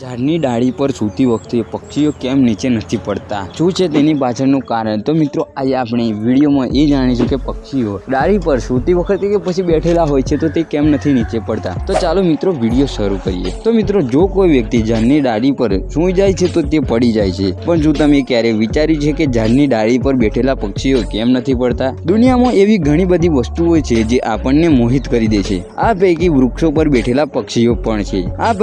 ઝાડની ડાળી પર સૂતી વખતે પક્ષીઓ કેમ નીચે નથી પડતા, શું છે તેની પાછળનું કારણ? તો મિત્રો આજે આપણે વિડીયોમાં એ જાણીશું કે પક્ષીઓ ડાળી પર સૂતી વખતે કે પછી બેઠેલા હોય છે તો તે કેમ નથી નીચે પડતા। તો ચાલો મિત્રો વિડીયો શરૂ કરીએ। તો મિત્રો જો કોઈ વ્યક્તિ ઝાડની ડાળી પર સૂઈ જાય છે તો તે પડી જાય છે, પણ શું તમે ક્યારે વિચાર્યું છે કે ઝાડની ડાળી પર બેઠેલા પક્ષીઓ કેમ નથી પડતા? દુનિયામાં એવી ઘણી બધી વસ્તુઓ છે જે આપણને મોહિત કરી દે છે, આ પૈકી વૃક્ષો પર બેઠેલા પક્ષીઓ પણ છે। આ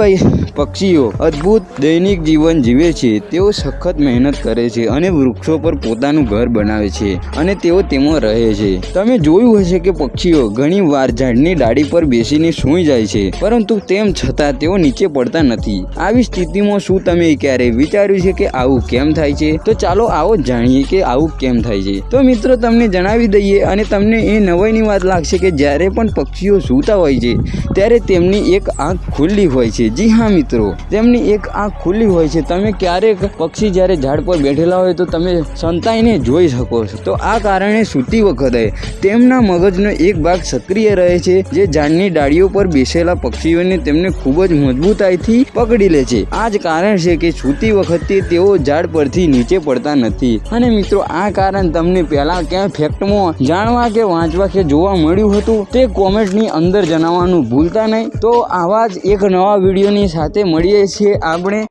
પક્ષીઓ અદ્ભુત દૈનિક જીવન જીવે છે, તેઓ સખત મહેનત કરે છે અને વૃક્ષો પર પોતાનું ઘર બનાવે છે અને તેઓ તેમાં રહે છે। તમે જોયું હશે કે પક્ષીઓ ઘણી વાર ઝાડની ડાળી પર બેસીને સૂઈ જાય છે, પરંતુ તેમ છતાં તેઓ નીચે પડતા નથી। આવી સ્થિતિમાં શું તમે ક્યારેય વિચાર્યું છે કે આવું કેમ થાય છે? તો ચાલો આવો જાણીએ કે આવું કેમ થાય છે। તો મિત્રો તમને જણાવી દઈએ અને તમને એ નવાઈની વાત લાગશે કે જ્યારે પણ પક્ષીઓ સૂતા હોય છે ત્યારે તેમની એક આંખ ખુલ્લી હોય છે। જી હા મિત્રો, તેમની એક આંખ ખુલ્લી હોય છે। તમે ક્યારેક પક્ષી જ્યારે ઝાડ પર બેઠેલા હોય તો તમે સંતાઈને જોઈ શકો છો। તો આ કારણે સૂતી વખતે તેમના મગજનો એક ભાગ સક્રિય રહે છે, જે ઝાડની ડાળીઓ પર બેસેલા પક્ષીઓને તેમને ખૂબ જ મજબૂતાઈથી પકડી લે છે। આ જ કારણ છે કે સૂતી વખતે તેઓ ઝાડ પરથી નીચે પડતા નથી। અને મિત્રો આ કારણ તમને પહેલા ક્યાંય ફેક્ટમાં જાણવા કે વાંચવા કે જોવા મળ્યું હતું તે કોમેન્ટની અંદર જણાવવાનું ભૂલતા નહીં। તો આવા જ એક નવા વિડીયોની સાથે મળીએ છીએ આપણે।